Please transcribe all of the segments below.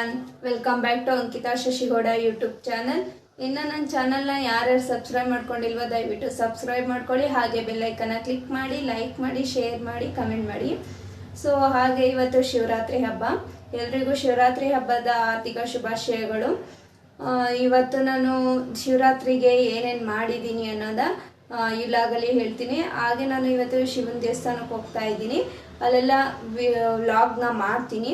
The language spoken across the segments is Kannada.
Everyone, welcome back to Ankita Shashigowda YouTube channel. ಇನ್ನು ನನ್ನ ಚಾನಲ್ನ ಯಾರ್ಯಾರು ಸಬ್ಸ್ಕ್ರೈಬ್ ಮಾಡ್ಕೊಂಡಿಲ್ವೋ ದಯವಿಟ್ಟು ಸಬ್ಸ್ಕ್ರೈಬ್ ಮಾಡ್ಕೊಳ್ಳಿ. ಹಾಗೆ ಬೆಲ್ಲೈಕನ್ನ ಕ್ಲಿಕ್ ಮಾಡಿ, ಲೈಕ್ ಮಾಡಿ, ಶೇರ್ ಮಾಡಿ, ಕಮೆಂಟ್ ಮಾಡಿ. ಸೊ ಹಾಗೆ ಇವತ್ತು ಶಿವರಾತ್ರಿ ಹಬ್ಬ. ಎಲ್ರಿಗೂ ಶಿವರಾತ್ರಿ ಹಬ್ಬದ ಆರ್ಥಿಕ ಶುಭಾಶಯಗಳು. ಇವತ್ತು ನಾನು ಶಿವರಾತ್ರಿಗೆ ಏನೇನು ಮಾಡಿದ್ದೀನಿ ಅನ್ನೋದ ಇಲ್ಲಾಗಲಿ ಹೇಳ್ತೀನಿ. ಹಾಗೆ ನಾನು ಇವತ್ತು ಶಿವನ ದೇವಸ್ಥಾನಕ್ಕೆ ಹೋಗ್ತಾ ಇದ್ದೀನಿ, ಅಲ್ಲೆಲ್ಲ ವ್ಲಾಗ್ನ ಮಾಡ್ತೀನಿ.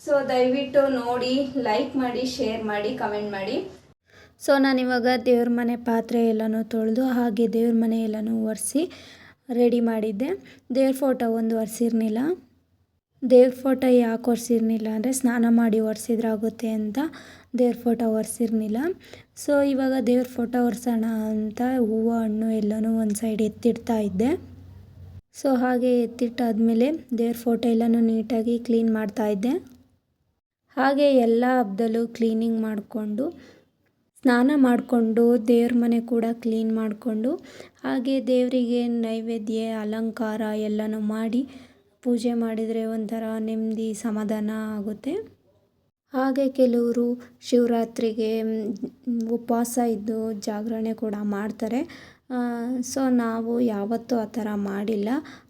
ಸೊ ದಯವಿಟ್ಟು ನೋಡಿ, ಲೈಕ್ ಮಾಡಿ, ಶೇರ್ ಮಾಡಿ, ಕಮೆಂಟ್ ಮಾಡಿ. ಸೊ ನಾನಿವಾಗ ದೇವ್ರ ಮನೆ ಪಾತ್ರೆ ಎಲ್ಲನೂ ತೊಳೆದು ಹಾಗೆ ದೇವ್ರ ಮನೆ ಎಲ್ಲನೂ ಒರೆಸಿ ರೆಡಿ ಮಾಡಿದ್ದೆ. ದೇವ್ರ ಫೋಟೋ ಒಂದು ಒರೆಸಿರ್ಲಿಲ್ಲ. ದೇವ್ರ ಫೋಟೋ ಯಾಕೆ ಒರೆಸಿರ್ಲಿಲ್ಲ ಅಂದರೆ ಸ್ನಾನ ಮಾಡಿ ಒರೆಸಿದ್ರಾಗುತ್ತೆ ಅಂತ ದೇವ್ರ ಫೋಟೋ ಒರೆಸಿರ್ಲಿಲ್ಲ. ಸೊ ಇವಾಗ ದೇವ್ರ ಫೋಟೋ ಒರೆಸೋಣ ಅಂತ ಹೂವು ಹಣ್ಣು ಎಲ್ಲನೂ ಒಂದು ಸೈಡ್ ಎತ್ತಿಡ್ತಾ ಇದ್ದೆ. ಸೊ ಹಾಗೆ ಎತ್ತಿಟ್ಟಾದಮೇಲೆ ದೇವ್ರ ಫೋಟೋ ಎಲ್ಲನೂ ನೀಟಾಗಿ ಕ್ಲೀನ್ ಮಾಡ್ತಾಯಿದ್ದೆ. ಹಾಗೆ ಎಲ್ಲ ಹಬ್ಬದಲ್ಲೂ ಕ್ಲೀನಿಂಗ್ ಮಾಡಿಕೊಂಡು ಸ್ನಾನ ಮಾಡಿಕೊಂಡು ದೇವ್ರ ಮನೆ ಕೂಡ ಕ್ಲೀನ್ ಮಾಡಿಕೊಂಡು ಹಾಗೆ ದೇವರಿಗೆ ನೈವೇದ್ಯ ಅಲಂಕಾರ ಎಲ್ಲನೂ ಮಾಡಿ ಪೂಜೆ ಮಾಡಿದರೆ ಒಂಥರ ನೆಮ್ಮದಿ ಸಮಾಧಾನ ಆಗುತ್ತೆ. ಹಾಗೆ ಕೆಲವರು ಶಿವರಾತ್ರಿಗೆ ಉಪವಾಸ ಇದ್ದು ಜಾಗರಣೆ ಕೂಡ ಮಾಡ್ತಾರೆ. ಸೊ ನಾವು ಯಾವತ್ತೂ ಆ ಥರ ಮಾಡಿಲ್ಲ.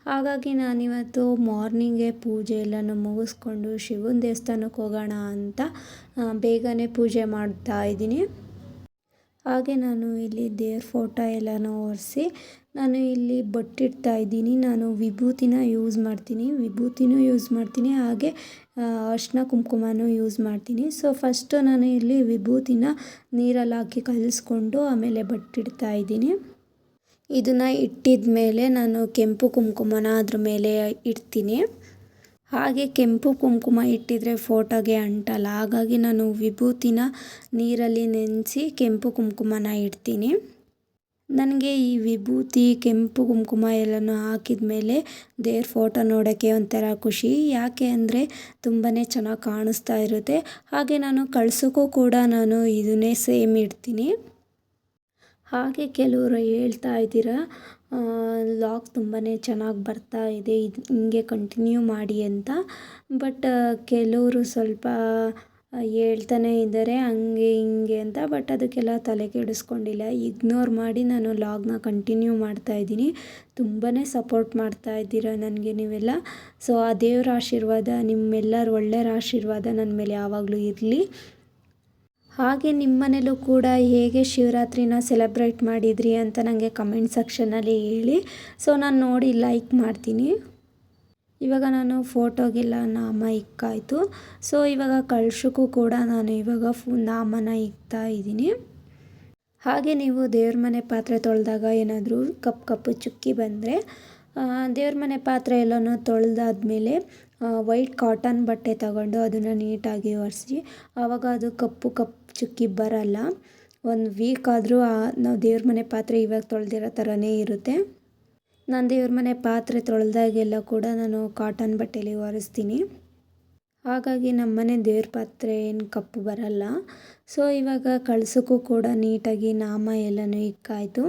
ಹಾಗಾಗಿ ನಾನಿವತ್ತು ಮಾರ್ನಿಂಗೇ ಪೂಜೆ ಎಲ್ಲನೂ ಮುಗಿಸ್ಕೊಂಡು ಶಿವನ ದೇವಸ್ಥಾನಕ್ಕೆ ಹೋಗೋಣ ಅಂತ ಬೇಗನೆ ಪೂಜೆ ಮಾಡ್ತಾ ಇದ್ದೀನಿ. ಹಾಗೆ ನಾನು ಇಲ್ಲಿ ದೇವ್ರ ಫೋಟೋ ಎಲ್ಲನೂ ಒರೆಸಿ ನಾನು ಇಲ್ಲಿ ಬೊಟ್ಟಿಡ್ತಾ ಇದ್ದೀನಿ. ನಾನು ವಿಭೂತಿನ ಯೂಸ್ ಮಾಡ್ತೀನಿ ಹಾಗೆ ಅರಿಶಿನ ಕುಂಕುಮನೂ ಯೂಸ್ ಮಾಡ್ತೀನಿ. ಸೊ ಫಸ್ಟು ನಾನು ಇಲ್ಲಿ ವಿಭೂತಿನ ನೀರಲ್ಲಿ ಹಾಕಿ ಕಲಿಸ್ಕೊಂಡು ಆಮೇಲೆ ಬೊಟ್ಟಿಡ್ತಾ ಇದ್ದೀನಿ. ಇದನ್ನು ಇಟ್ಟಿದ ಮೇಲೆ ನಾನು ಕೆಂಪು ಕುಂಕುಮನ ಅದ್ರ ಮೇಲೆ ಇಡ್ತೀನಿ. ಹಾಗೆ ಕೆಂಪು ಕುಂಕುಮ ಇಟ್ಟಿದ್ರೆ ಫೋಟೋಗೆ ಅಂಟಲ್ಲ, ಹಾಗಾಗಿ ನಾನು ವಿಭೂತಿನ ನೀರಲ್ಲಿ ನೆನೆಸಿ ಕೆಂಪು ಕುಂಕುಮನ ಇಡ್ತೀನಿ. ನನಗೆ ಈ ವಿಭೂತಿ ಕೆಂಪು ಕುಂಕುಮ ಎಲ್ಲನೂ ಹಾಕಿದ ಮೇಲೆ ದೇವ್ರ ಫೋಟೋ ನೋಡೋಕ್ಕೆ ಒಂಥರ ಖುಷಿ. ಯಾಕೆ ಅಂದರೆ ತುಂಬಾ ಚೆನ್ನಾಗಿ ಕಾಣಿಸ್ತಾ ಇರುತ್ತೆ. ಹಾಗೆ ನಾನು ಕಳ್ಸೋಕ್ಕೂ ಕೂಡ ನಾನು ಇದನ್ನೇ ಸೇಮ್ ಇಡ್ತೀನಿ. ಹಾಗೆ ಕೆಲವರು ಹೇಳ್ತಾ ಇದ್ದೀರಾ ಲಾಗ್ ತುಂಬಾ ಚೆನ್ನಾಗಿ ಬರ್ತಾ ಇದೆ, ಇದು ಹಿಂಗೆ ಕಂಟಿನ್ಯೂ ಮಾಡಿ ಅಂತ. ಬಟ್ ಕೆಲವರು ಸ್ವಲ್ಪ ಹೇಳ್ತಾನೆ ಇದ್ದಾರೆ ಹಂಗೆ ಹಿಂಗೆ ಅಂತ. ಬಟ್ ಅದಕ್ಕೆಲ್ಲ ತಲೆ ಕೆಡಿಸ್ಕೊಂಡಿಲ್ಲ, ಇಗ್ನೋರ್ ಮಾಡಿ ನಾನು ಲಾಗ್ನ ಕಂಟಿನ್ಯೂ ಮಾಡ್ತಾಯಿದ್ದೀನಿ. ತುಂಬಾ ಸಪೋರ್ಟ್ ಮಾಡ್ತಾ ಇದ್ದೀರಾ ನನಗೆ ನೀವೆಲ್ಲ. ಸೊ ಆ ದೇವ್ರ ಆಶೀರ್ವಾದ, ನಿಮ್ಮೆಲ್ಲರ ಒಳ್ಳೆಯ ಆಶೀರ್ವಾದ ನನ್ನ ಮೇಲೆ ಯಾವಾಗಲೂ ಇರಲಿ. ಹಾಗೆ ನಿಮ್ಮ ಮನೇಲೂ ಕೂಡ ಹೇಗೆ ಶಿವರಾತ್ರಿನ ಸೆಲೆಬ್ರೇಟ್ ಮಾಡಿದ್ರಿ ಅಂತ ನನಗೆ ಕಮೆಂಟ್ ಸೆಕ್ಷನಲ್ಲಿ ಹೇಳಿ. ಸೊ ನಾನು ನೋಡಿ ಲೈಕ್ ಮಾಡ್ತೀನಿ. ಇವಾಗ ನಾನು ಫೋಟೋಗೆಲ್ಲ ನಾಮ ಇಕ್ಕಾಯಿತು. ಸೊ ಇವಾಗ ಕಳಶಕ್ಕೂ ಕೂಡ ನಾನು ಇವಾಗ ನಾಮನ ಇಕ್ತಾ ಇದ್ದೀನಿ. ಹಾಗೆ ನೀವು ದೇವ್ರ ಮನೆ ಪಾತ್ರೆ ತೊಳೆದಾಗ ಏನಾದರೂ ಕಪ್ಪು ಚುಕ್ಕಿ ಬಂದರೆ ದೇವ್ರ ಮನೆ ಪಾತ್ರೆ ಎಲ್ಲನೂ ತೊಳೆದಾದ್ಮೇಲೆ ವೈಟ್ ಕಾಟನ್ ಬಟ್ಟೆ ತಗೊಂಡು ಅದನ್ನು ನೀಟಾಗಿ ಒರೆಸಿ, ಆವಾಗ ಅದು ಕಪ್ಪು ಚುಕ್ಕಿ ಬರಲ್ಲ. ಒಂದು ವೀಕ್ ಆದರೂ ನಾವು ದೇವ್ರ ಮನೆ ಪಾತ್ರೆ ಇವಾಗ ತೊಳೆದಿರೋ ಥರನೇ ಇರುತ್ತೆ. ನಾನು ದೇವ್ರ ಮನೆ ಪಾತ್ರೆ ತೊಳೆದಾಗೆಲ್ಲ ಕೂಡ ನಾನು ಕಾಟನ್ ಬಟ್ಟೆಯಲ್ಲಿ ಒರೆಸ್ತೀನಿ. ಹಾಗಾಗಿ ನಮ್ಮನೆ ದೇವ್ರ ಪಾತ್ರೆ ಏನು ಕಪ್ಪು ಬರಲ್ಲ. ಸೊ ಇವಾಗ ಕಳಸಕ್ಕೂ ಕೂಡ ನೀಟಾಗಿ ನಾಮ ಎಲ್ಲನೂ ಇಕ್ಕಾಯಿತು.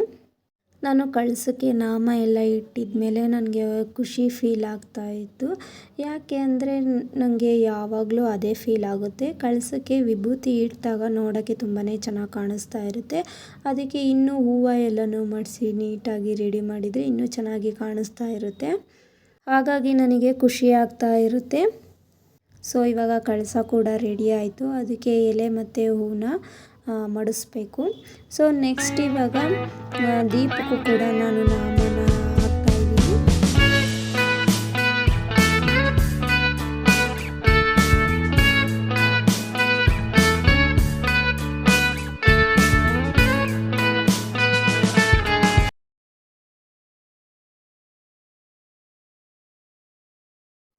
ನಾನು ಕಳಸಕ್ಕೆ ನಾಮ ಎಲ್ಲ ಇಟ್ಟಿದ ಮೇಲೆ ನನಗೆ ಖುಷಿ ಫೀಲ್ ಆಗ್ತಾಯಿತ್ತು. ಯಾಕೆ ಅಂದರೆ ನನಗೆ ಯಾವಾಗಲೂ ಅದೇ ಫೀಲ್ ಆಗುತ್ತೆ. ಕಳಸಕ್ಕೆ ವಿಭೂತಿ ಇಟ್ಟಾಗ ನೋಡೋಕ್ಕೆ ತುಂಬಾ ಚೆನ್ನಾಗಿ ಕಾಣಿಸ್ತಾ ಇರುತ್ತೆ. ಅದಕ್ಕೆ ಇನ್ನೂ ಹೂವು ಎಲ್ಲನೂ ಮಾಡಿಸಿ ನೀಟಾಗಿ ರೆಡಿ ಮಾಡಿದರೆ ಇನ್ನೂ ಚೆನ್ನಾಗಿ ಕಾಣಿಸ್ತಾ ಇರುತ್ತೆ. ಹಾಗಾಗಿ ನನಗೆ ಖುಷಿ ಆಗ್ತಾ ಇರುತ್ತೆ. ಸೊ ಇವಾಗ ಕಳಸ ಕೂಡ ರೆಡಿ ಆಯಿತು. ಅದಕ್ಕೆ ಎಲೆ ಮತ್ತು ಹೂವನ್ನ ಮಡಿಸ್ಬೇಕು. ಸೊ ನೆಕ್ಸ್ಟ್ ಇವಾಗ ದೀಪಕ್ಕೂ ಕೂಡ ನಾನು ನಾಮನ ಹಾಕ್ತಾಯಿದ್ದೀನಿ.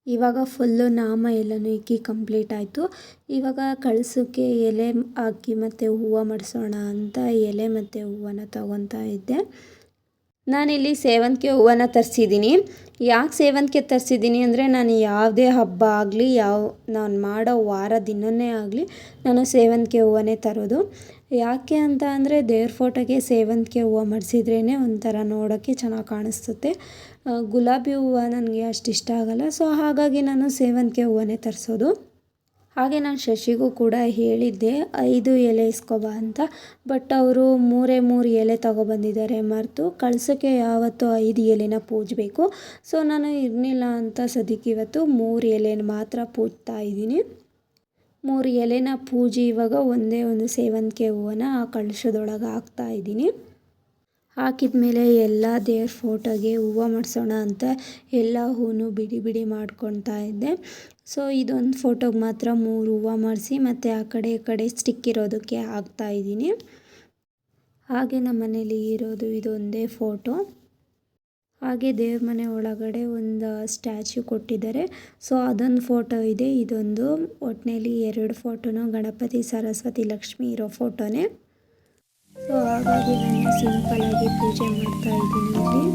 ಇವಾಗ ಫುಲ್ಲು ನಾಮ ಎಲ್ಲನೂ ಇಕ್ಕಿ ಕಂಪ್ಲೀಟ್ ಆಯಿತು. ಇವಾಗ ಕಳಸಕ್ಕೆ ಎಲೆ ಹಾಕಿ ಮತ್ತು ಹೂವು ಮಡಿಸೋಣ ಅಂತ ಎಲೆ ಮತ್ತು ಹೂವನ್ನ ತೊಗೊತಾ ಇದ್ದೆ. ನಾನಿಲ್ಲಿ ಸೇವಂತಿಗೆ ಹೂವನ್ನ ತರಿಸಿದ್ದೀನಿ. ಯಾಕೆ ಸೇವಂತಿಗೆ ತರಿಸಿದ್ದೀನಿ ಅಂದರೆ ನಾನು ಯಾವುದೇ ಹಬ್ಬ ಆಗಲಿ ನಾನು ಮಾಡೋ ವಾರ ದಿನವೇ ಆಗಲಿ ನಾನು ಸೇವಂತಿಗೆ ಹೂವನ್ನೇ ತರೋದು. ಯಾಕೆ ಅಂತ ಅಂದರೆ ದೇವ್ರ ಫೋಟೋಗೆ ಸೇವಂತಿಗೆ ಹೂವು ಮಡಿಸಿದ್ರೇ ಒಂಥರ ನೋಡೋಕ್ಕೆ ಚೆನ್ನಾಗಿ ಕಾಣಿಸುತ್ತೆ. ಗುಲಾಬಿ ಹೂವು ನನಗೆ ಅಷ್ಟು ಇಷ್ಟ ಆಗಲ್ಲ. ಸೊ ಹಾಗಾಗಿ ನಾನು ಸೇವಂತಿಗೆ ಹೂವನ್ನೇ ತರಿಸೋದು. ಹಾಗೆ ನಾನು ಶಶಿಗೂ ಕೂಡ ಹೇಳಿದ್ದೆ 5 ಎಲೆ ಇಸ್ಕೊಬಾ ಅಂತ. ಬಟ್ ಅವರು 3 ಎಲೆ ತೊಗೊಬಂದಿದ್ದಾರೆ ಮರೆತು. ಕಳಸಕ್ಕೆ ಯಾವತ್ತೂ 5 ಎಲೆನ ಪೂಜಬೇಕು. ಸೊ ನಾನು ಇರಲಿಲ್ಲ ಅಂತ ಸದ್ಯಕ್ಕೆ ಇವತ್ತು 3 ಎಲೆನ ಮಾತ್ರ ಪೂಜ್ತಾ ಇದ್ದೀನಿ. 3 ಎಲೆನ ಪೂಜಿ ಇವಾಗ ಒಂದೇ ಒಂದು ಸೇವಂತಿಗೆ ಹೂವನ್ನ ಆ ಕಳಶದೊಳಗೆ ಹಾಕ್ತಾ ಇದ್ದೀನಿ. ಹಾಕಿದ ಮೇಲೆ ಎಲ್ಲ ದೇವ್ರ ಫೋಟೋಗೆ ಹೂವು ಮಾಡಿಸೋಣ ಅಂತ ಎಲ್ಲ ಹೂವು ಬಿಡಿ ಬಿಡಿ ಮಾಡ್ಕೊತಾ ಇದ್ದೆ. ಸೊ ಇದೊಂದು ಫೋಟೋಗೆ ಮಾತ್ರ 3 ಹೂವು ಮಾಡಿಸಿ ಮತ್ತು ಆ ಕಡೆ ಈ ಕಡೆ ಸ್ಟಿಕ್ ಇರೋದಕ್ಕೆ ಹಾಕ್ತಾ ಇದ್ದೀನಿ. ಹಾಗೆ ನಮ್ಮ ಮನೇಲಿ ಇರೋದು ಇದೊಂದೇ ಫೋಟೋ. ಹಾಗೆ ದೇವ್ರ ಮನೆ ಒಳಗಡೆ ಒಂದು ಸ್ಟ್ಯಾಚ್ಯೂ ಕೊಟ್ಟಿದ್ದಾರೆ. ಸೊ ಅದೊಂದು ಫೋಟೋ ಇದೆ. ಇದೊಂದು ಒಟ್ಟಿನಲ್ಲಿ 2 ಫೋಟೋನು ಗಣಪತಿ, ಸರಸ್ವತಿ, ಲಕ್ಷ್ಮಿ ಇರೋ ಫೋಟೋನೇ. ಸೊ ಹಾಗಾಗಿ ನಾನು ಸಿಂಪಲ್ಲಾಗಿ ಪೂಜೆ ಮಾಡ್ತಾ ಇದ್ದೀನಿ ಇಲ್ಲಿ.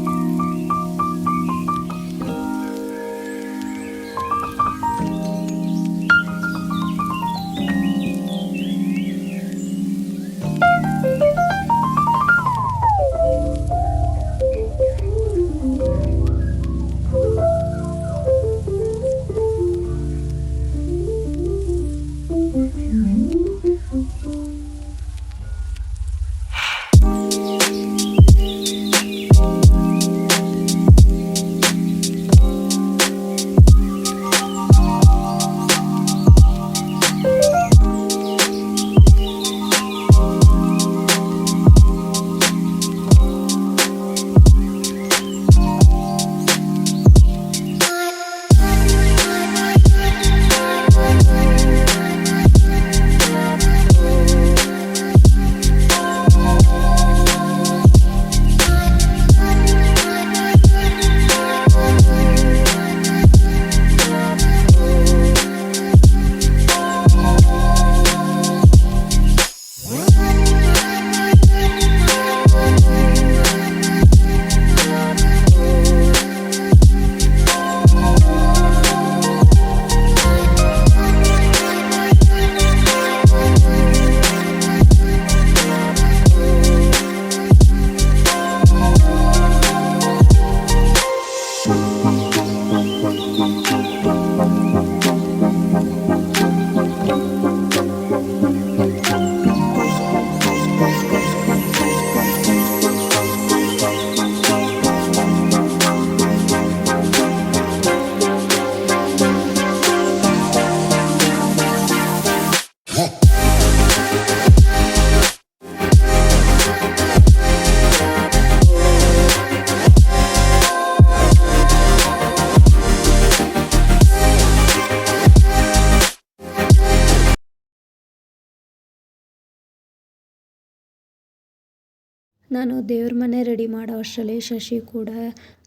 ನಾನು ದೇವ್ರ ಮನೆ ರೆಡಿ ಮಾಡೋ ಅಷ್ಟರಲ್ಲಿ ಶಶಿ ಕೂಡ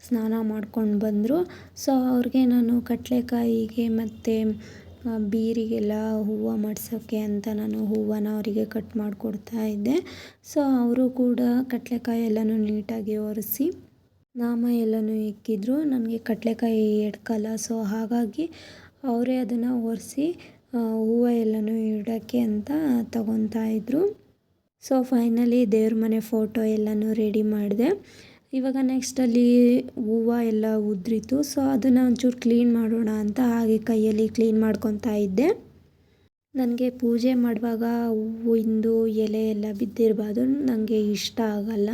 ಸ್ನಾನ ಮಾಡ್ಕೊಂಡು ಬಂದರು. ಸೊ ಅವ್ರಿಗೆ ನಾನು ಕಡಲೆಕಾಯಿಗೆ ಮತ್ತು ಬೀರಿಗೆಲ್ಲ ಹೂವು ಮಾಡ್ಸೋಕ್ಕೆ ಅಂತ ನಾನು ಹೂವನ್ನು ಅವರಿಗೆ ಕಟ್ ಮಾಡಿಕೊಡ್ತಾ ಇದ್ದೆ. ಸೊ ಅವರು ಕೂಡ ಕಡಲೆಕಾಯಿ ಎಲ್ಲನೂ ನೀಟಾಗಿ ಒರೆಸಿ ನಾಮ ಎಲ್ಲನೂ ಇಕ್ಕಿದ್ರು. ನನಗೆ ಕಡಲೆಕಾಯಿ ಎಡ್ಕಲ್ಲ. ಸೊ ಹಾಗಾಗಿ ಅವರೇ ಅದನ್ನು ಒರೆಸಿ ಹೂವು ಎಲ್ಲನೂ ಇಡೋಕ್ಕೆ ಅಂತ ತಗೊತಾ ಇದ್ದರು. ಸೊ ಫೈನಲಿ ದೇವ್ರ ಮನೆ ಫೋಟೋ ಎಲ್ಲನೂ ರೆಡಿ ಮಾಡಿದೆ. ಇವಾಗ ನೆಕ್ಸ್ಟಲ್ಲಿ ಹೂವು ಎಲ್ಲ ಉದ್ರಿತು. ಸೊ ಅದನ್ನು ಒಂಚೂರು ಕ್ಲೀನ್ ಮಾಡೋಣ ಅಂತ ಹಾಗೆ ಕೈಯಲ್ಲಿ ಕ್ಲೀನ್ ಮಾಡ್ಕೊತಾ ಇದ್ದೆ. ನನಗೆ ಪೂಜೆ ಮಾಡುವಾಗ ಹೂವಿಂದು ಎಲೆ ಎಲ್ಲ ಬಿದ್ದಿರಬಾರ್ದು, ನನಗೆ ಇಷ್ಟ ಆಗಲ್ಲ.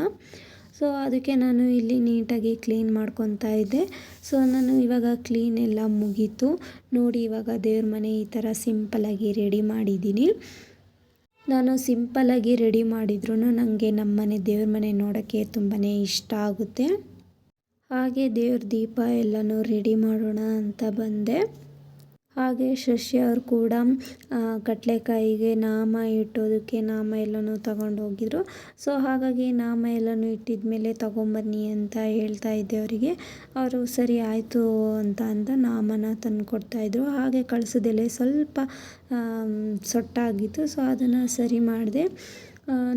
ಸೊ ಅದಕ್ಕೆ ನಾನು ಇಲ್ಲಿ ನೀಟಾಗಿ ಕ್ಲೀನ್ ಮಾಡ್ಕೊತಾ ಇದ್ದೆ. ಸೊ ನಾನು ಇವಾಗ ಕ್ಲೀನ್ ಎಲ್ಲ ಮುಗೀತು. ನೋಡಿ ಇವಾಗ ದೇವ್ರ ಮನೆ ಈ ಥರ ಸಿಂಪಲ್ಲಾಗಿ ರೆಡಿ ಮಾಡಿದ್ದೀನಿ. ನಾನು ಸಿಂಪಲ್ಲಾಗಿ ರೆಡಿ ಮಾಡಿದ್ರೂ ನನಗೆ ನಮ್ಮ ಮನೆ ದೇವ್ರ ಮನೆ ನೋಡೋಕ್ಕೆ ತುಂಬಾ ಇಷ್ಟ ಆಗುತ್ತೆ. ಹಾಗೆ ದೇವ್ರ ದೀಪ ಎಲ್ಲನೂ ರೆಡಿ ಮಾಡೋಣ ಅಂತ ಬಂದೆ. ಹಾಗೆ ಶಶಿ ಅವರು ಕೂಡ ಕಡಲೆಕಾಯಿಗೆ ನಾಮ ಇಟ್ಟೋದಕ್ಕೆ ನಾಮ ಎಲ್ಲನೂ ತಗೊಂಡು ಹೋಗಿದ್ರು. ಸೊ ಹಾಗಾಗಿ ನಾಮ ಎಲ್ಲನೂ ಇಟ್ಟಿದ ಮೇಲೆ ತೊಗೊಂಬನ್ನಿ ಅಂತ ಹೇಳ್ತಾ ಇದ್ದೆ ಅವರಿಗೆ. ಅವರು ಸರಿ ಆಯಿತು ಅಂತ ನಾಮನ ತಂದು ಕೊಡ್ತಾಯಿದ್ರು. ಹಾಗೆ ಕಳಸದೆಲೆ ಸ್ವಲ್ಪ ಸೊಟ್ಟಾಗಿತ್ತು. ಸೊ ಅದನ್ನು ಸರಿ ಮಾಡಿದೆ.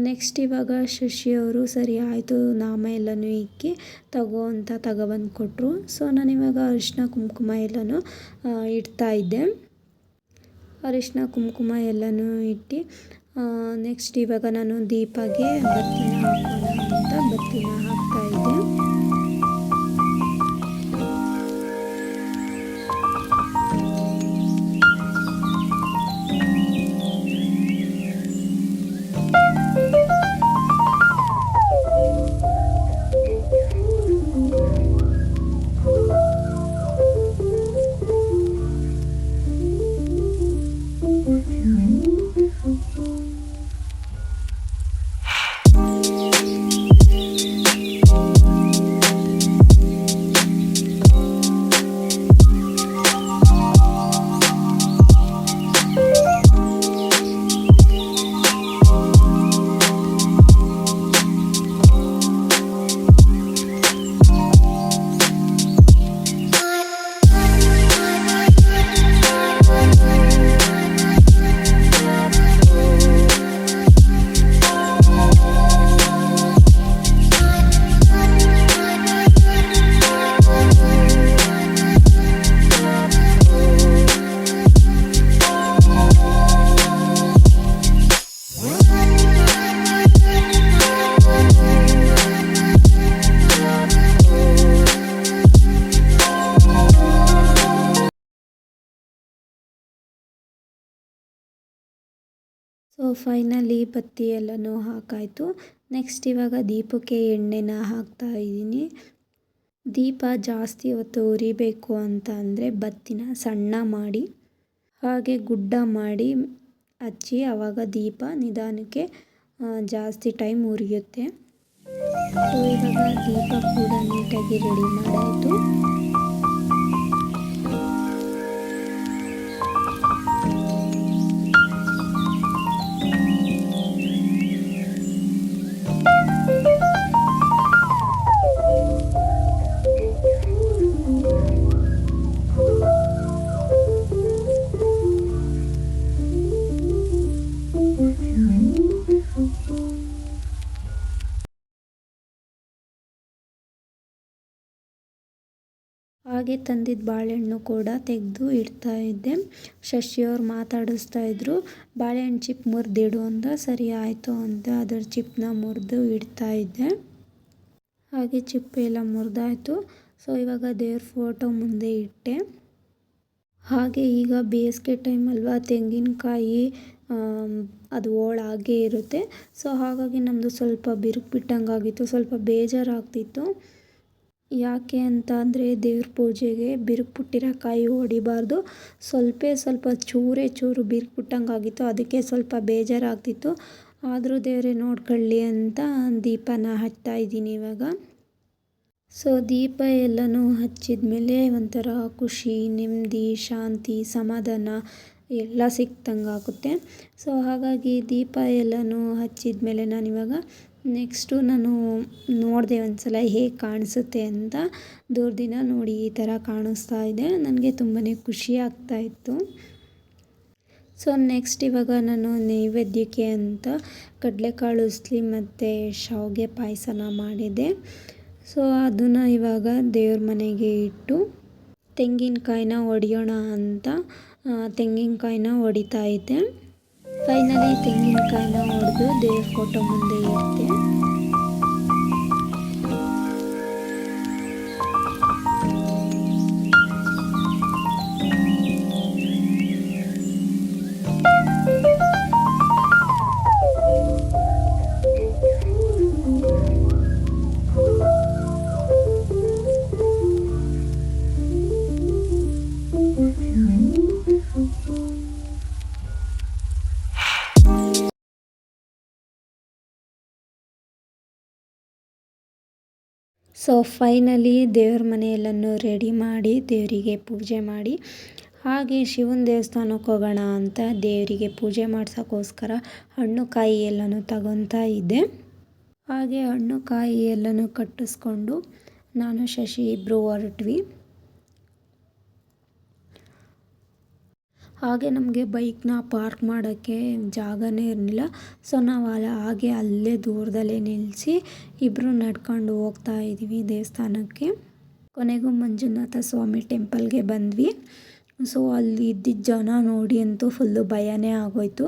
ನೆಕ್ಸ್ಟ್ ಇವಾಗ ಶಶಿ ಅವರು ಸರಿ ಆಯಿತು ನಾಮ ಎಲ್ಲನೂ ಇಕ್ಕಿ ತಗೋ ಅಂತ ತಗೊಬಂದು ಕೊಟ್ಟರು. ಸೊ ನಾನಿವಾಗ ಅರಿಶಿನ ಕುಂಕುಮ ಎಲ್ಲನೂ ಇಡ್ತಾ ಇದ್ದೆ. ಅರಿಶಿನ ಕುಂಕುಮ ಎಲ್ಲನೂ ಇಟ್ಟು ನೆಕ್ಸ್ಟ್ ಇವಾಗ ನಾನು ದೀಪಗೆ ಬತ್ತಿನ ಹಾಕೋಣ ಅಂತ ಬತ್ತಿನ ಹಾಕ್ತಾಯಿದ್ದೆ. ಸೊ ಫೈನಲಿ ಬತ್ತಿ ಎಲ್ಲನೂ ಹಾಕಾಯಿತು. ನೆಕ್ಸ್ಟ್ ಇವಾಗ ದೀಪಕ್ಕೆ ಎಣ್ಣೆನ ಹಾಕ್ತಾ ಇದ್ದೀನಿ. ದೀಪ ಜಾಸ್ತಿ ಹೊತ್ತು ಉರಿಬೇಕು ಅಂತ ಅಂದರೆ ಬತ್ತಿನ ಸಣ್ಣ ಮಾಡಿ ಹಾಗೆ ಗುಡ್ಡ ಮಾಡಿ ಹಚ್ಚಿ, ಆವಾಗ ದೀಪ ನಿಧಾನಕ್ಕೆ ಜಾಸ್ತಿ ಟೈಮ್ ಉರಿಯುತ್ತೆ. ಸೊ ಇವಾಗ ದೀಪ ಕೂಡ ನೀಟಾಗಿ ರೆಡಿ ಮಾಡಾಯಿತು. ಹಾಗೆ ತಂದಿದ್ದ ಬಾಳೆಹಣ್ಣು ಕೂಡ ತೆಗೆದು ಇಡ್ತಾ ಇದ್ದೆ. ಶಶಿಯವ್ರು ಮಾತಾಡಿಸ್ತಾ ಇದ್ರು, ಬಾಳೆಹಣ್ಣು ಚಿಪ್ ಮುರಿದಿಡು ಅಂತ. ಸರಿ ಆಯಿತು ಅಂತ ಅದರ ಚಿಪ್ಪನ್ನ ಮುರಿದು ಇಡ್ತಾ ಇದ್ದೆ. ಹಾಗೆ ಚಿಪ್ಪು ಎಲ್ಲ ಮುರಿದಾಯಿತು. ಸೊ ಇವಾಗ ದೇವ್ರ ಫೋಟೋ ಮುಂದೆ ಇಟ್ಟೆ. ಹಾಗೆ ಈಗ ಬೇಸಿಗೆ ಟೈಮ್ ಅಲ್ವಾ, ತೆಂಗಿನಕಾಯಿ ಅದು ಹೋಳಾಗೇ ಇರುತ್ತೆ. ಸೊ ಹಾಗಾಗಿ ನಮ್ಮದು ಸ್ವಲ್ಪ ಬಿರುಕು ಬಿಟ್ಟಂಗಾಗಿತ್ತು, ಸ್ವಲ್ಪ ಬೇಜಾರಾಗ್ತಿತ್ತು. ಯಾಕೆ ಅಂತ ಅಂದರೆ ದೇವ್ರ ಪೂಜೆಗೆ ಬಿರುಕು ಬಿಟ್ಟಿರೋ ಕಾಯಿ ಹೊಡಿಬಾರ್ದು, ಸ್ವಲ್ಪ ಚೂರು ಬಿರುಕು ಬಿಟ್ಟಂಗಾಗಿತ್ತು. ಅದಕ್ಕೆ ಸ್ವಲ್ಪ ಬೇಜಾರಾಗ್ತಿತ್ತು. ಆದರೂ ದೇವರೇ ನೋಡ್ಕೊಳ್ಳಿ ಅಂತ ದೀಪನ ಹಚ್ತಾ ಇದ್ದೀನಿ ಇವಾಗ. ಸೊ ದೀಪ ಎಲ್ಲನೂ ಹಚ್ಚಿದ ಮೇಲೆ ಒಂಥರ ಖುಷಿ, ನೆಮ್ಮದಿ, ಶಾಂತಿ, ಸಮಾಧಾನ ಎಲ್ಲ ಸಿಕ್ತಂಗಾಗುತ್ತೆ. ಸೊ ಹಾಗಾಗಿ ದೀಪ ಎಲ್ಲನೂ ಹಚ್ಚಿದ ಮೇಲೆ ನಾನಿವಾಗ ನೆಕ್ಸ್ಟು ನಾನು ನೋಡಿದೆ ಒಂದ್ಸಲ ಹೇಗೆ ಕಾಣಿಸುತ್ತೆ ಅಂತ. ದೂರದಿಂದ ನೋಡಿ ಈ ಥರ ಕಾಣಿಸ್ತಾ ಇದೆ. ನನಗೆ ತುಂಬಾ ಖುಷಿ ಆಗ್ತಾಯಿತ್ತು. ಸೊ ನೆಕ್ಸ್ಟ್ ಇವಾಗ ನಾನು ನೈವೇದ್ಯಕ್ಕೆ ಅಂತ ಕಡಲೆಕಾಳು ಉಸ್ಲಿ ಮತ್ತು ಶಾವಿಗೆ ಪಾಯಸನ ಮಾಡಿದ್ದೆ. ಸೊ ಅದನ್ನು ಇವಾಗ ದೇವ್ರ ಮನೆಗೆ ಇಟ್ಟು ತೆಂಗಿನಕಾಯಿನ ಒಡೆಯೋಣ ಅಂತ ತೆಂಗಿನಕಾಯಿನ ಒಡಿತಾ ಇದ್ದೆ. ಫೈನಲಿ ತೆಂಗಿನಕಾಯಿನ ಒಡೆದು ದೇವ್ರ ಫೋಟೋ ಮುಂದೆ ಇಡ್ತೆ. ಸೊ ಫೈನಲಿ ದೇವ್ರ ಮನೆಯೆಲ್ಲನೂ ರೆಡಿ ಮಾಡಿ ದೇವರಿಗೆ ಪೂಜೆ ಮಾಡಿ, ಹಾಗೆ ಶಿವನ ದೇವಸ್ಥಾನಕ್ಕೆ ಹೋಗೋಣ ಅಂತ ದೇವರಿಗೆ ಪೂಜೆ ಮಾಡ್ಸೋಕ್ಕೋಸ್ಕರ ಹಣ್ಣು ಕಾಯಿ ಎಲ್ಲನೂ ತಗೊತಾ ಇದ್ದೆ. ಹಾಗೆ ಹಣ್ಣು ಕಾಯಿ ಎಲ್ಲನೂ ಕಟ್ಟಿಸ್ಕೊಂಡು ನಾನು ಶಶಿ ಇಬ್ಬರು ಹೊರಟ್ವಿ. ಹಾಗೆ ನಮಗೆ ಬೈಕ್ನ ಪಾರ್ಕ್ ಮಾಡೋಕ್ಕೆ ಜಾಗನೇ ಇರಲಿಲ್ಲ. ಸೊ ನಾವು ಹಾಗೆ ಅಲ್ಲೇ ದೂರದಲ್ಲೇ ನಿಲ್ಲಿಸಿ ಇಬ್ಬರು ನಡ್ಕೊಂಡು ಹೋಗ್ತಾ ಇದ್ವಿ ದೇವಸ್ಥಾನಕ್ಕೆ. ಕೊನೆಗೂ ಮಂಜುನಾಥ ಸ್ವಾಮಿ ಟೆಂಪಲ್ಗೆ ಬಂದ್ವಿ. ಸೊ ಅಲ್ಲಿ ಇದ್ದಿದ್ದ ಜನ ನೋಡಿ ಅಂತೂ ಫುಲ್ಲು ಭಯನೇ ಆಗೋಯ್ತು.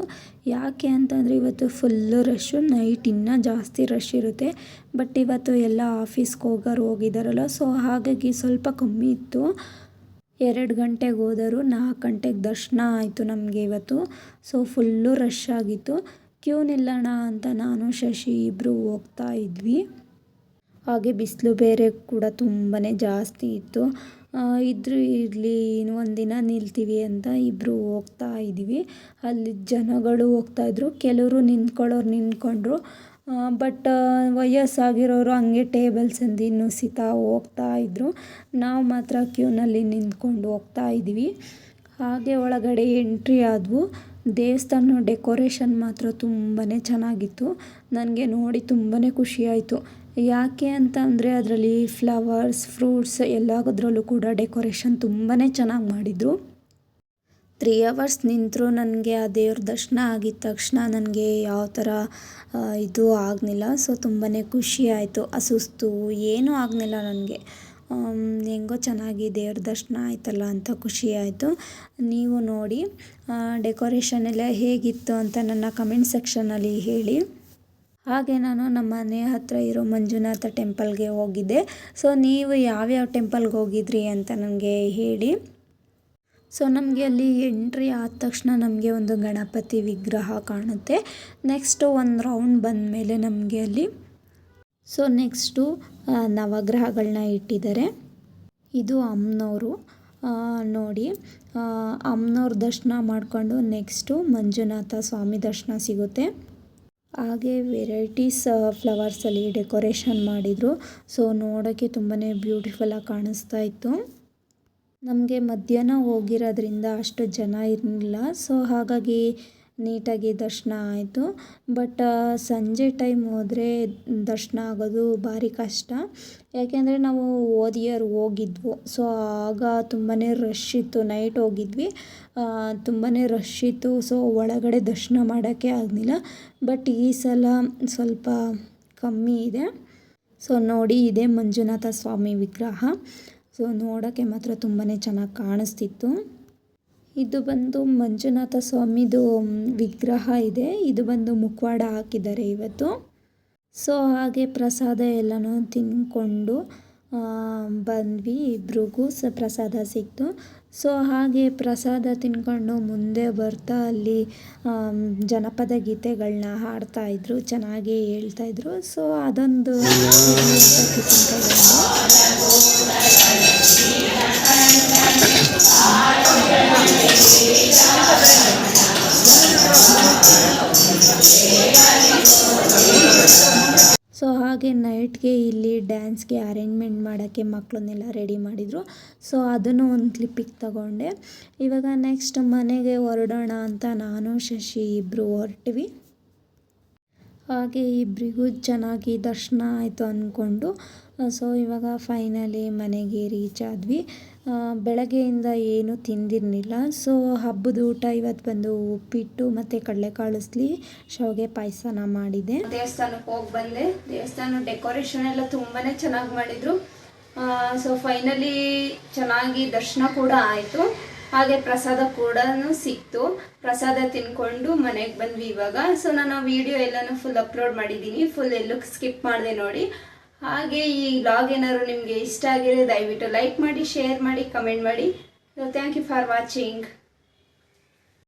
ಯಾಕೆ ಅಂತಂದರೆ ಇವತ್ತು ಫುಲ್ಲು ರಶ್ಶು, ನೈಟ್ ಇನ್ನೂ ಜಾಸ್ತಿ ರಶ್ ಇರುತ್ತೆ. ಬಟ್ ಇವತ್ತು ಎಲ್ಲ ಆಫೀಸ್ಗೆ ಹೋಗಿದ್ದಾರಲ್ಲ, ಸೊ ಹಾಗಾಗಿ ಸ್ವಲ್ಪ ಕಮ್ಮಿ ಇತ್ತು. 2 ಗಂಟೆಗೆ ಹೋದರು, 4 ಗಂಟೆಗೆ ದರ್ಶನ ಆಯಿತು ನಮಗೆ ಇವತ್ತು. ಸೊ ಫುಲ್ಲು ರಶ್ ಆಗಿತ್ತು. ಕ್ಯೂ ನಿಲ್ಲೋಣ ಅಂತ ನಾನು ಶಶಿ ಇಬ್ಬರು ಹೋಗ್ತಾ ಇದ್ವಿ. ಹಾಗೆ ಬಿಸಿಲು ಬೇರೆ ಕೂಡ ತುಂಬಾ ಜಾಸ್ತಿ ಇತ್ತು. ಇರಲಿ ಒಂದಿನ ನಿಲ್ತೀವಿ ಅಂತ ಇಬ್ಬರು ಹೋಗ್ತಾ ಇದ್ವಿ. ಅಲ್ಲಿ ಜನಗಳು ಹೋಗ್ತಾಯಿದ್ರು, ಕೆಲವರು ನಿಂತ್ಕೊಂಡ್ರು. ಬಟ್ ವಯಸ್ಸಾಗಿರೋರು ಹಂಗೆ ಟೇಬಲ್ಸ್ ಅಂದು ಸಿತಾ ಹೋಗ್ತಾ ಇದ್ದರು. ನಾವು ಮಾತ್ರ ಕ್ಯೂನಲ್ಲಿ ನಿಂತ್ಕೊಂಡು ಹೋಗ್ತಾ ಇದ್ವಿ. ಹಾಗೆ ಒಳಗಡೆ ಎಂಟ್ರಿ ಆದವು. ದೇವಸ್ಥಾನ ಡೆಕೋರೇಷನ್ ಮಾತ್ರ ತುಂಬಾ ಚೆನ್ನಾಗಿತ್ತು. ನನಗೆ ನೋಡಿ ತುಂಬಾ ಖುಷಿಯಾಯಿತು. ಯಾಕೆ ಅಂತ ಅಂದರೆ ಅದರಲ್ಲಿ ಫ್ಲವರ್ಸ್, ಫ್ರೂಟ್ಸ್ ಎಲ್ಲದರಲ್ಲೂ ಕೂಡ ಡೆಕೋರೇಷನ್ ತುಂಬಾ ಚೆನ್ನಾಗಿ ಮಾಡಿದರು. 3 ಅವರ್ಸ್ ನಿಂತರೂ ನನಗೆ ಆ ದೇವ್ರ ದರ್ಶನ ಆಗಿದ ತಕ್ಷಣ ನನಗೆ ಯಾವ ಥರ ಇದು ಆಗಲಿಲ್ಲ. ಸೊ ತುಂಬಾ ಖುಷಿ ಆಯಿತು. ಸುಸ್ತು ಏನೂ ಆಗಲಿಲ್ಲ ನನಗೆ. ಹೆಂಗೋ ಚೆನ್ನಾಗಿ ದೇವ್ರ ದರ್ಶನ ಆಯ್ತಲ್ಲ ಅಂತ ಖುಷಿ ಆಯಿತು. ನೀವು ನೋಡಿ ಡೆಕೋರೇಷನ್ ಎಲ್ಲ ಹೇಗಿತ್ತು ಅಂತ ನನ್ನ ಕಮೆಂಟ್ ಸೆಕ್ಷನಲ್ಲಿ ಹೇಳಿ. ಹಾಗೆ ನಾನು ನಮ್ಮ ಮನೆ ಹತ್ತಿರ ಇರೋ ಮಂಜುನಾಥ ಟೆಂಪಲ್ಗೆ ಹೋಗಿದ್ದೆ. ಸೊ ನೀವು ಯಾವ್ಯಾವ ಟೆಂಪಲ್ಗೆ ಹೋಗಿದ್ರಿ ಅಂತ ನನಗೆ ಹೇಳಿ. ಸೊ ನಮಗೆ ಅಲ್ಲಿ ಎಂಟ್ರಿ ಆದ ತಕ್ಷಣ ನಮಗೆ ಒಂದು ಗಣಪತಿ ವಿಗ್ರಹ ಕಾಣುತ್ತೆ. ನೆಕ್ಸ್ಟು ಒಂದು ರೌಂಡ್ ಬಂದಮೇಲೆ ನಮಗೆ ಅಲ್ಲಿ ನೆಕ್ಸ್ಟು ನವಗ್ರಹಗಳನ್ನ ಇಟ್ಟಿದ್ದಾರೆ. ಇದು ಅಮ್ಮನವರು ನೋಡಿ, ಅಮ್ಮನವ್ರ ದರ್ಶನ ಮಾಡಿಕೊಂಡು ನೆಕ್ಸ್ಟು ಮಂಜುನಾಥ ಸ್ವಾಮಿ ದರ್ಶನ ಸಿಗುತ್ತೆ. ಹಾಗೆ ವೆರೈಟೀಸ್ ಫ್ಲವರ್ಸಲ್ಲಿ ಡೆಕೋರೇಷನ್ ಮಾಡಿದರು. ನೋಡೋಕ್ಕೆ ತುಂಬಾ ಬ್ಯೂಟಿಫುಲ್ಲಾಗಿ ಕಾಣಿಸ್ತಾ ಇತ್ತು. ನಮಗೆ ಮಧ್ಯಾಹ್ನ ಹೋಗಿರೋದ್ರಿಂದ ಅಷ್ಟು ಜನ ಇರಲಿಲ್ಲ, ಹಾಗಾಗಿ ನೀಟಾಗಿ ದರ್ಶನ ಆಯಿತು. ಬಟ್ ಸಂಜೆ ಟೈಮ್ ಹೋದರೆ ದರ್ಶನ ಆಗೋದು ಭಾರಿ ಕಷ್ಟ. ಯಾಕೆಂದರೆ ನಾವು ಹೋಗಿದ್ವು, ಆಗ ತುಂಬಾ ರಶ್ ಇತ್ತು. ನೈಟ್ ಹೋಗಿದ್ವಿ, ತುಂಬಾ ರಶ್ ಇತ್ತು. ಒಳಗಡೆ ದರ್ಶನ ಮಾಡೋಕ್ಕೆ ಆಗಲಿಲ್ಲ. ಬಟ್ ಈ ಸಲ ಸ್ವಲ್ಪ ಕಮ್ಮಿ ಇದೆ. ನೋಡಿ, ಇದೇ ಮಂಜುನಾಥ ಸ್ವಾಮಿ ವಿಗ್ರಹ. ನೋಡೋಕ್ಕೆ ಮಾತ್ರ ತುಂಬಾ ಚೆನ್ನಾಗಿ ಕಾಣಿಸ್ತಿತ್ತು. ಇದು ಬಂದು ಮಂಜುನಾಥ ಸ್ವಾಮಿದು ವಿಗ್ರಹ ಇದೆ. ಇದು ಬಂದು ಮುಖವಾಡ ಹಾಕಿದ್ದಾರೆ ಇವತ್ತು. ಹಾಗೆ ಪ್ರಸಾದ ಎಲ್ಲನೂ ತಿಂದ್ಕೊಂಡು ಬಂದ್ವಿ. ಇಬ್ರಿಗೂ ಪ್ರಸಾದ ಸಿಕ್ತು. ಹಾಗೆ ಪ್ರಸಾದ ತಿನ್ಕೊಂಡು ಮುಂದೆ ಬರ್ತಾ ಅಲ್ಲಿ ಜನಪದ ಗೀತೆಗಳನ್ನ ಹಾಡ್ತಾಯಿದ್ರು, ಚೆನ್ನಾಗಿ ಹೇಳ್ತಾಯಿದ್ರು. ಅದೊಂದು ಹಾಗೆ ನೈಟ್ಗೆ ಇಲ್ಲಿ ಡ್ಯಾನ್ಸ್ಗೆ ಅರೇಂಜ್ಮೆಂಟ್ ಮಾಡೋಕ್ಕೆ ಮಕ್ಕಳನ್ನೆಲ್ಲ ರೆಡಿ ಮಾಡಿದರು. ಅದನ್ನು ಒಂದು ಕ್ಲಿಪ್ಪಿಗೆ ತಗೊಂಡೆ. ಇವಾಗ ನೆಕ್ಸ್ಟ್ ಮನೆಗೆ ಹೊರಡೋಣ ಅಂತ ನಾನು ಶಶಿ ಇಬ್ಬರು ಹೊರಟ್ವಿ. ಹಾಗೆ ಇಬ್ಬರಿಗೂ ಚೆನ್ನಾಗಿ ದರ್ಶನ ಆಯಿತು ಅಂದ್ಕೊಂಡು ಇವಾಗ ಫೈನಲಿ ಮನೆಗೆ ರೀಚ್ ಆದ್ವಿ. ಬೆಳಗ್ಗೆಯಿಂದ ಏನೂ ತಿಂದಿರಲಿಲ್ಲ. ಹಬ್ಬದ ಊಟ ಇವತ್ತು ಬಂದು ಉಪ್ಪಿಟ್ಟು ಮತ್ತು ಕಡಲೆಕಾಳು ಶಾವಿಗೆ ಪಾಯಸನ ಮಾಡಿದೆ. ದೇವಸ್ಥಾನಕ್ಕೆ ಹೋಗಿ ಬಂದೆ. ದೇವಸ್ಥಾನ ಡೆಕೋರೇಷನ್ ಎಲ್ಲ ತುಂಬಾ ಚೆನ್ನಾಗಿ ಮಾಡಿದರು. ಫೈನಲಿ ಚೆನ್ನಾಗಿ ದರ್ಶನ ಕೂಡ ಆಯಿತು. ಹಾಗೆ ಪ್ರಸಾದ ಕೂಡ ಸಿಕ್ತು. ಪ್ರಸಾದ ತಿನ್ಕೊಂಡು ಮನೆಗೆ ಬಂದ್ವಿ ಇವಾಗ. ನಾನು ವಿಡಿಯೋ ಎಲ್ಲನೂ ಫುಲ್ ಅಪ್ಲೋಡ್ ಮಾಡಿದ್ದೀನಿ. ಫುಲ್ ಎಲ್ಲೂ ಸ್ಕಿಪ್ ಮಾಡಿದೆ ನೋಡಿ. ಹಾಗೆ ಈ ವ್ಲಾಗ್ ಏನಾದ್ರು ನಿಮಗೆ ಇಷ್ಟ ಆಗಿದ್ರೆ ದಯವಿಟ್ಟು ಲೈಕ್ ಮಾಡಿ, ಶೇರ್ ಮಾಡಿ, ಕಮೆಂಟ್ ಮಾಡಿ. Thank you for watching.